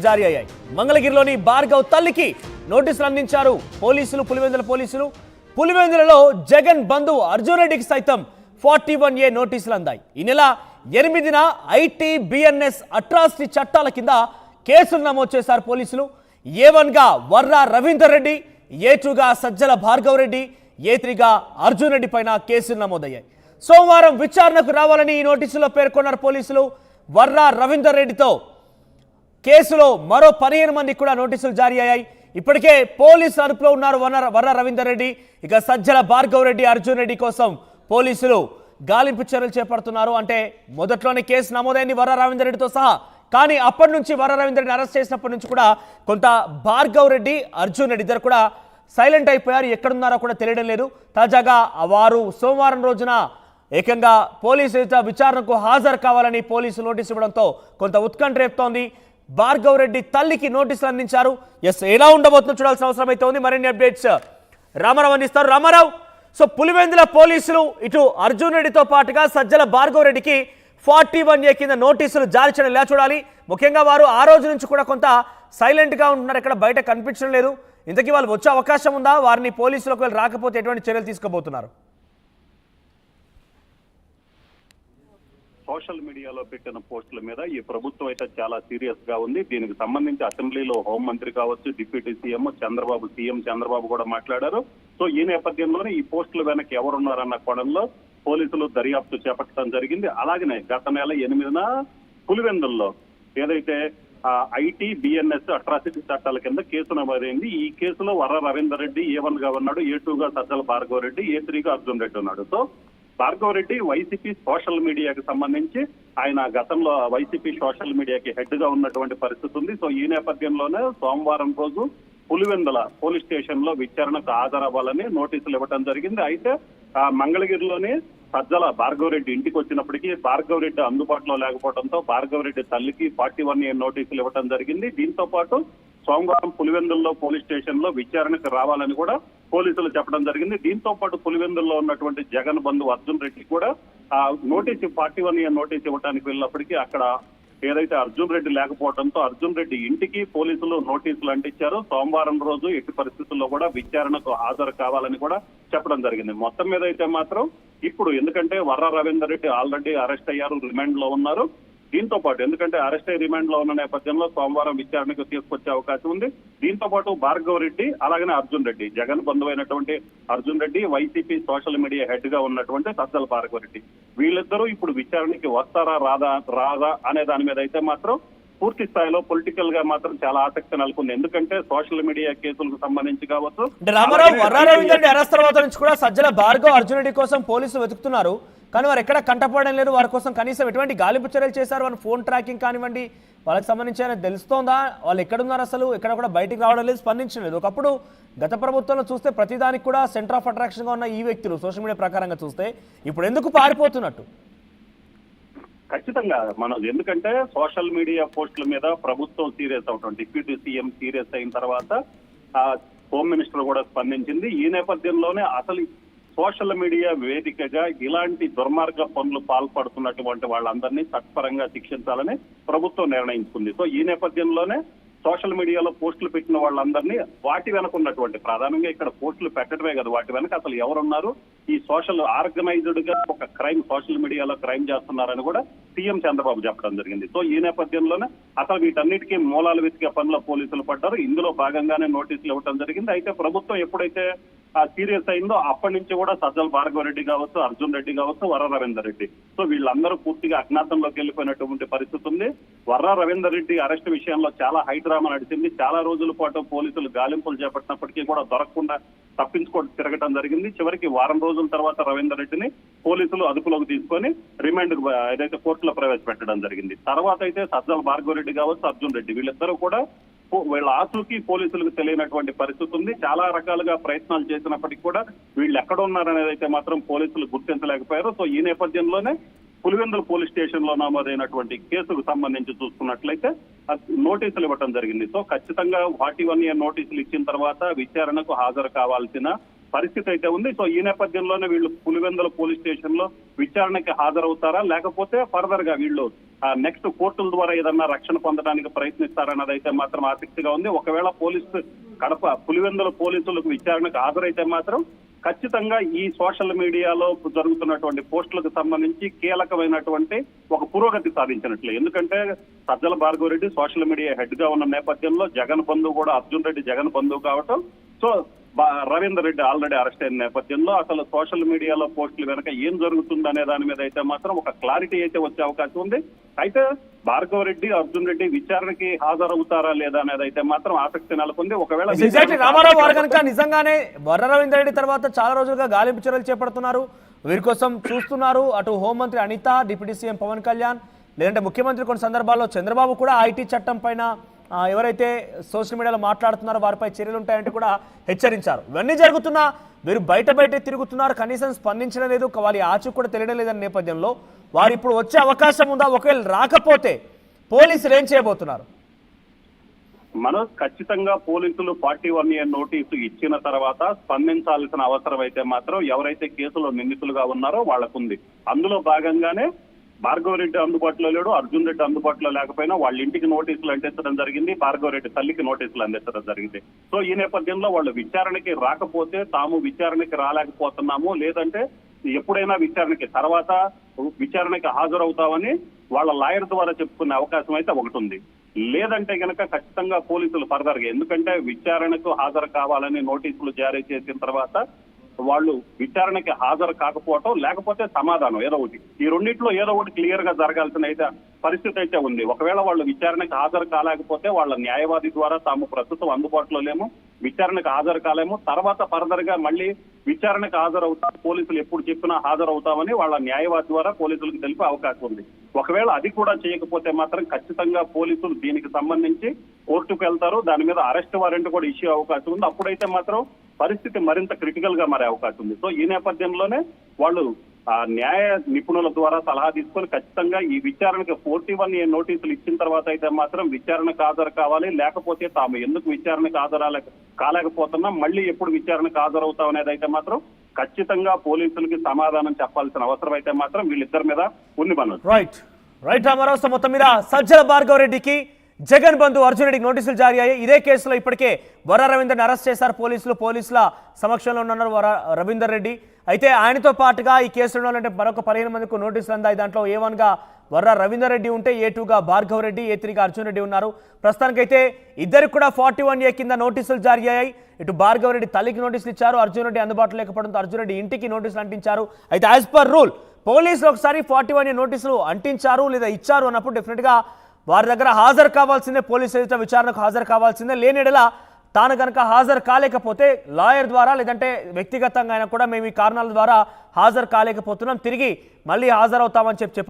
జారీ అయ్యాయి. మంగళగిరిలోని భార్గవ్ తల్లికి నోటీసులు అందించారు పోలీసులు. పులివెందులలో జగన్ బంధువు అర్జున్ రెడ్డికి సైతం 41A నోటీసులు అందాయి. ఈ నెల 8న ఐటీ బిఎన్ఎస్ అట్రాసిటీ చట్టాల కింద కేసులు నమోదు చేశారు పోలీసులు. A1గా వర్రా రవీందర్ రెడ్డి, A2గా సజ్జల భార్గవ్ రెడ్డి, A3గా అర్జున్ రెడ్డి పైన కేసులు నమోదయ్యాయి. సోమవారం విచారణకు రావాలని ఈ నోటీసులో పేర్కొన్నారు పోలీసులు. వర్రా రవీందర్ రెడ్డితో కేసులో మరో 15 మందికి కూడా నోటీసులు జారీ అయ్యాయి. ఇప్పటికే పోలీసు అదుపులో ఉన్నారు వర్రా రవీందర్ రెడ్డి. ఇక సజ్జల భార్గవ్ రెడ్డి, అర్జున్ రెడ్డి కోసం పోలీసులు గాలింపు చర్యలు చేపడుతున్నారు. అంటే మొదట్లోనే కేసు నమోదైంది వర్రా రవీందర్ రెడ్డితో సహా. కానీ అప్పటి నుంచి వర్రా రవీందర్ రెడ్డిని అరెస్ట్ చేసినప్పటి నుంచి కూడా కొంత భార్గవ్ రెడ్డి, అర్జున్ రెడ్డి ఇద్దరు కూడా సైలెంట్ అయిపోయారు. ఎక్కడున్నారో కూడా తెలియడం లేదు. తాజాగా వారు సోమవారం రోజున ఏకంగా పోలీసు విచారణకు హాజరు కావాలని పోలీసు నోటీసు ఇవ్వడంతో కొంత ఉత్కంఠ రేపుతోంది. భార్గవ్ రెడ్డి తల్లికి నోటీసులు అందించారు. ఎలా ఉండబోతుందో చూడాల్సిన అవసరం అయితే ఉంది. మరిన్ని అప్డేట్స్ రామారావు అందిస్తారు. రామారావు, సో పులివెందుల పోలీసులు ఇటు అర్జున్ రెడ్డితో పాటుగా సజ్జల భార్గవ్ రెడ్డికి 41A కింద నోటీసులు జారీ చేయడం ఎలా చూడాలి? ముఖ్యంగా వారు ఆ రోజు నుంచి కూడా కొంత సైలెంట్గా ఉంటున్నారు, ఎక్కడ బయట కనిపించడం లేదు. ఇంతకీ వాళ్ళు వచ్చే అవకాశం ఉందా? వారిని పోలీసులకు రాకపోతే ఎటువంటి చర్యలు తీసుకోబోతున్నారు? సోషల్ మీడియాలో పెట్టిన పోస్టుల మీద ఈ ప్రభుత్వం అయితే చాలా సీరియస్ గా ఉంది. దీనికి సంబంధించి అసెంబ్లీలో హోంమంత్రి కావచ్చు, డిప్యూటీ సీఎం చంద్రబాబు కూడా మాట్లాడారు. సో ఈ నేపథ్యంలోనే ఈ పోస్టుల వెనక ఎవరున్నారన్న కోణంలో పోలీసులు దర్యాప్తు చేపట్టడం జరిగింది. అలాగనే గత నెల 8న పులివెందుల్లో ఏదైతే ఐటీ బిఎన్ఎస్ అట్రాసిటీ చట్టాల కింద కేసు నమోదైంది. ఈ కేసులో వర్ర రవీందర్ రెడ్డి A1గా ఉన్నాడు, A2గా సజ్జల భార్గవ్ రెడ్డి, A3గా అర్జున్ రెడ్డి ఉన్నాడు. సో భార్గవ్ రెడ్డి వైసీపీ సోషల్ మీడియాకి సంబంధించి ఆయన గతంలో వైసీపీ సోషల్ మీడియాకి హెడ్ గా ఉన్నటువంటి పరిస్థితి ఉంది. సో ఈ నేపథ్యంలోనే సోమవారం రోజు పులివెందుల పోలీస్ స్టేషన్ లో విచారణకు హాజరవ్వాలని నోటీసులు ఇవ్వడం జరిగింది. అయితే మంగళగిరిలోని సజ్జల భార్గవ్ రెడ్డి ఇంటికి వచ్చినప్పటికీ భార్గవ్ రెడ్డి అందుబాటులో లేకపోవడంతో భార్గవ్ రెడ్డి తల్లికి 41A నోటీసులు ఇవ్వడం జరిగింది. దీంతో పాటు సోమవారం పులివెందుల్లో పోలీస్ స్టేషన్ లో విచారణకు రావాలని కూడా పోలీసులు చెప్పడం జరిగింది. దీంతో పాటు పులివెందుల్లో ఉన్నటువంటి జగన్ బంధువు అర్జున్ రెడ్డి కూడా నోటీసు 41A నోటీసు ఇవ్వడానికి వెళ్ళినప్పటికీ అక్కడ ఏదైతే అర్జున్ రెడ్డి లేకపోవడంతో అర్జున్ రెడ్డి ఇంటికి పోలీసులు నోటీసులు అంటించారు. సోమవారం రోజు ఎట్టి పరిస్థితుల్లో కూడా విచారణకు హాజరు కావాలని కూడా చెప్పడం జరిగింది. మొత్తం మీద అయితే మాత్రం ఇప్పుడు ఎందుకంటే వర్ర రవీందర్ రెడ్డి ఆల్రెడీ అరెస్ట్ అయ్యారు, రిమాండ్ లో ఉన్నారు. దీంతో పాటు ఎందుకంటే అరెస్ట్ అయ్యి రిమాండ్ లో ఉన్న నేపథ్యంలో సోమవారం విచారణకు తీసుకొచ్చే అవకాశం ఉంది. దీంతో పాటు భార్గవ్ రెడ్డి అలాగనే అర్జున్ రెడ్డి, జగన్ బంధువైనటువంటి Arjun Reddy, YCP social media head గా ఉన్నటువంటి సజ్జల భార్గవ్ రెడ్డి, వీళ్ళిద్దరూ ఇప్పుడు విచారణకి వస్తారా రాదా అనే దాని మీద అయితే మాత్రం పూర్తి స్థాయిలో పొలిటికల్ గా మాత్రం చాలా ఆసక్తి నెలకొంది. ఎందుకంటే సోషల్ మీడియా కేసులకు సంబంధించి కావచ్చు, రామారావు వర్రా రవీందర్ రెడ్డి అరెస్ట్ తర్వాత నుంచి కూడా సజ్జల భార్గవ్, అర్జున్ రెడ్డి కోసం పోలీసులు వెతుకుతున్నారు. కానీ వారు ఎక్కడ కంటపడడం లేదు. వారి కోసం కనీసం ఎటువంటి గాలింపు చర్యలు చేశారు? వారి ఫోన్ ట్రాకింగ్ కానివ్వండి, వాళ్ళకి సంబంధించి తెలుస్తోందా? వాళ్ళు ఎక్కడున్నారు? అసలు ఎక్కడ కూడా బయటికి రావడం లేదు, స్పందించలేదు. ఒకప్పుడు గత ప్రభుత్వంలో చూస్తే ప్రతిదానికి కూడా సెంటర్ ఆఫ్ అట్రాక్షన్ గా ఉన్న ఈ వ్యక్తులు సోషల్ మీడియా ప్రకారంగా చూస్తే ఇప్పుడు ఎందుకు పారిపోతున్నట్టు? ఖచ్చితంగా మనం ఎందుకంటే సోషల్ మీడియా పోస్టుల మీద ప్రభుత్వం సీరియస్ అవటం, డిప్యూటీ సీఎం సీరియస్ అయిన తర్వాత హోమ్ మినిస్టర్ కూడా స్పందించింది. ఈ నేపథ్యంలోనే అసలు సోషల్ మీడియా వేదికగా ఇలాంటి దుర్మార్గ పనులు పాల్పడుతున్నటువంటి వాళ్ళందరినీ చట్టపరంగా శిక్షించాలని ప్రభుత్వం నిర్ణయించుకుంది. సో ఈ నేపథ్యంలోనే సోషల్ మీడియాలో పోస్టులు పెట్టిన వాళ్ళందరినీ వాటి వెనక ఉన్నటువంటి ప్రధానంగా ఇక్కడ పోస్టులు పెట్టడమే కదా, వాటి వెనక అసలు ఎవరున్నారు, ఈ సోషల్ ఆర్గనైజ్డ్ గా ఒక క్రైమ్ సోషల్ మీడియాలో క్రైమ్ చేస్తున్నారని కూడా సీఎం చంద్రబాబు చెప్పడం జరిగింది. సో ఈ నేపథ్యంలోనే అసలు వీటన్నిటికీ మూలాలు వెతికే పనిలో పోలీసులు పడ్డారు. ఇందులో భాగంగానే నోటీసులు ఇవ్వడం జరిగింది. అయితే ప్రభుత్వం ఎప్పుడైతే సీరియస్ అయిందో అప్పటి నుంచి కూడా సజ్జల భార్గవ్ రెడ్డి కావచ్చు, అర్జున్ రెడ్డి కావచ్చు, వర్ర రవీందర్ రెడ్డి, సో వీళ్ళందరూ పూర్తిగా అజ్ఞాతంలోకి వెళ్ళిపోయినటువంటి పరిస్థితి ఉంది. వర్ర రవీందర్ రెడ్డి అరెస్ట్ విషయంలో చాలా హైడ్రామా నడిచింది. చాలా రోజుల పాటు పోలీసులు గాలింపులు చేపట్టినప్పటికీ కూడా దొరకకుండా తప్పించుకోవడం తిరగటం జరిగింది. చివరికి వారం రోజుల తర్వాత రవీందర్ రెడ్డిని పోలీసులు అదుపులోకి తీసుకొని రిమాండ్ ఏదైతే కోర్టులో ప్రవేశపెట్టడం జరిగింది. తర్వాత అయితే సజ్జల భార్గవ్ రెడ్డి కావచ్చు, అర్జున్ రెడ్డి వీళ్ళిద్దరూ కూడా వీళ్ళ ఆచూకీ పోలీసులకు తెలియనటువంటి పరిస్థితి ఉంది. చాలా రకాలుగా ప్రయత్నాలు చేసినప్పటికీ కూడా వీళ్ళు ఎక్కడ ఉన్నారనేది అయితే మాత్రం పోలీసులు గుర్తించలేకపోయారు. సో ఈ నేపథ్యంలోనే పులివెందుల పోలీస్ స్టేషన్ లో నమోదైనటువంటి కేసుకు సంబంధించి చూసుకున్నట్లయితే నోటీసులు ఇవ్వడం జరిగింది. సో ఖచ్చితంగా 41A నోటీసులు ఇచ్చిన తర్వాత విచారణకు హాజరు కావాల్సిన పరిస్థితి అయితే ఉంది. సో ఈ నేపథ్యంలోనే వీళ్ళు పులివెందుల పోలీస్ స్టేషన్ లో విచారణకి హాజరవుతారా, లేకపోతే ఫర్దర్ గా వీళ్ళు నెక్స్ట్ కోర్టుల ద్వారా ఏదన్నా రక్షణ పొందడానికి ప్రయత్నిస్తారన్నది అయితే మాత్రం ఆసక్తిగా ఉంది. ఒకవేళ కడప పులివెందుల పోలీసులకు విచారణకు హాజరైతే మాత్రం ఖచ్చితంగా ఈ సోషల్ మీడియాలో జరుగుతున్నటువంటి పోస్టులకు సంబంధించి కీలకమైనటువంటి ఒక పురోగతి సాధించినట్లే. ఎందుకంటే Sajjala Bhargav Reddy social media head గా ఉన్న నేపథ్యంలో జగన్ బంధువు కూడా అర్జున్ రెడ్డి జగన్ బంధువు కావటం, so Ravinder Reddy already arrest అయిన నేపథ్యంలో అసలు సోషల్ మీడియాలో పోస్టులు వెనక ఏం జరుగుతుంది అనే దాని మీద అయితే మాత్రం ఒక క్లారిటీ అయితే వచ్చే అవకాశం ఉంది. అయితే భార్గవరెడ్డి అర్జున్ రెడ్డి విచారణకి హాజరవుతారా లేదా అనేది అయితే మాత్రం ఆసక్తి నెలకొంది. ఒకవేళ రామారావు వారు కనుక నిజంగానే వర్ర రవీందర్ రెడ్డి తర్వాత చాలా రోజులుగా గాలింపు చర్యలు చేపడుతున్నారు, వీరి కోసం చూస్తున్నారు. అటు హోంమంత్రి అనిత, డిప్యూటీ సీఎం పవన్ కళ్యాణ్, లేదంటే ముఖ్యమంత్రి కొన్ని సందర్భాల్లో చంద్రబాబు కూడా ఐటీ చట్టం పైన ఎవరైతే సోషల్ మీడియాలో మాట్లాడుతున్నారో వారిపై చర్యలు ఉంటాయంటే కూడా హెచ్చరించారు. ఇవన్నీ జరుగుతున్నా వీరు బయట తిరుగుతున్నారు, కనీసం స్పందించడం లేదు, వారి ఆచూకీ కూడా తెలియడం లేదన్న నేపథ్యంలో వారు ఇప్పుడు వచ్చే అవకాశం ఉందా? ఒకవేళ రాకపోతే పోలీసులు ఏం చేయబోతున్నారు? ఖచ్చితంగా పోలీసులు 41A నోటీసు ఇచ్చిన తర్వాత స్పందించాల్సిన అవసరం అయితే మాత్రం ఎవరైతే కేసులో నిందితులుగా ఉన్నారో వాళ్లకుంది. అందులో భాగంగానే భార్గవరెడ్డి అందుబాటులో లేడు, అర్జున్ రెడ్డి అందుబాటులో లేకపోయినా వాళ్ళ ఇంటికి నోటీసులు అందించడం జరిగింది, భార్గవరెడ్డి తల్లికి నోటీసులు అందించడం జరిగింది. సో ఈ నేపథ్యంలో వాళ్ళు విచారణకి రాకపోతే తాము విచారణకి రాలేకపోతున్నాము, లేదంటే ఎప్పుడైనా విచారణకి హాజరవుతామని వాళ్ళ లాయర్ ద్వారా చెప్పుకునే అవకాశం అయితే ఒకటి ఉంది. లేదంటే గనక ఖచ్చితంగా పోలీసులు ఫర్దర్ గా, ఎందుకంటే విచారణకు హాజరు కావాలని నోటీసులు జారీ చేసిన తర్వాత వాళ్ళు విచారణకి హాజరు కాకపోవటం, లేకపోతే సమాధానం ఏదో ఒకటి, ఈ రెండింటిలో ఏదో ఒకటి క్లియర్ గా జరగాల్సిన అయితే పరిస్థితి అయితే ఉంది. ఒకవేళ వాళ్ళు విచారణకి హాజరు కాలేకపోతే వాళ్ళ న్యాయవాది ద్వారా తాము ప్రస్తుతం అందుబాటులో లేము, విచారణకు హాజరు కాలేము, తర్వాత ఫర్దర్ గా మళ్ళీ విచారణకు హాజరవుతాం, పోలీసులు ఎప్పుడు చెప్పినా హాజరవుతామని వాళ్ళ న్యాయవాది ద్వారా పోలీసులకు తెలిపే అవకాశం ఉంది. ఒకవేళ అది కూడా చేయకపోతే మాత్రం ఖచ్చితంగా పోలీసులు దీనికి సంబంధించి కోర్టుకు వెళ్తారు, దాని మీద అరెస్ట్ వారెంట్ కూడా ఇచ్చే అవకాశం ఉంది. అప్పుడైతే మాత్రం పరిస్థితి మరింత క్రిటికల్ గా మారే అవకాశం ఉంది. సో ఈ నేపథ్యంలోనే వాళ్ళు న్యాయ నిపుణుల ద్వారా సలహా తీసుకొని ఖచ్చితంగా ఈ విచారణకు 41A నోటీసులు ఇచ్చిన తర్వాత అయితే మాత్రం విచారణకు హాజరు కావాలి, లేకపోతే తాము ఎందుకు విచారణకు కాలేకపోతున్నాం, మళ్ళీ ఎప్పుడు విచారణకు హాజరవుతాం అనేది అయితే మాత్రం ఖచ్చితంగా పోలీసులకి సమాధానం చెప్పాల్సిన అవసరం అయితే మాత్రం వీళ్ళిద్దరి మీద ఉంది. రైట్ రామారావు, మొత్తం మీద సజ్జల భార్గవరెడ్డికి జగన్ బంధు అర్జున్ రెడ్డికి నోటీసులు జారీ అయ్యాయి. ఇదే కేసులో ఇప్పటికే వర్ర రవీందర్ని అరెస్ట్ చేశారు పోలీసుల సమక్షంలో ఉన్నారు రవీందర్ రెడ్డి. అయితే ఆయనతో పాటుగా ఈ కేసులో అంటే మరొక 15 మందికి నోటీసులు అందాయి. దాంట్లో A1గా వర్ర రవీందర్ రెడ్డి ఉంటే A2గా భార్గవ్ రెడ్డి, A3గా అర్జున్ రెడ్డి ఉన్నారు. ప్రస్తుతానికైతే ఇద్దరికి కూడా 41A కింద నోటీసులు జారీ అయ్యాయి. ఇటు భార్గవ్ రెడ్డి తల్లికి నోటీసులు ఇచ్చారు, అర్జున్ రెడ్డి అందుబాటులో లేకపోవడంతో అర్జున్ రెడ్డి ఇంటికి నోటీసులు అంటించారు. అయితే యాజ్ పర్ రూల్ పోలీసులు ఒకసారి 41A నోటీసులు అంటించారు లేదా ఇచ్చారు అన్నప్పుడు డెఫినెట్గా వారి దగ్గర హాజరు కావాల్సిందే, పోలీసుల విచారణకు హాజరు కావాల్సిందే. లేనిడలా తాను కనుక హాజరు కాలేకపోతే లాయర్ ద్వారా లేదంటే వ్యక్తిగతంగా అయినా కూడా మేము ఈ కారణాల ద్వారా హాజరు కాలేకపోతున్నాం, తిరిగి మళ్ళీ హాజరవుతామని చెప్పి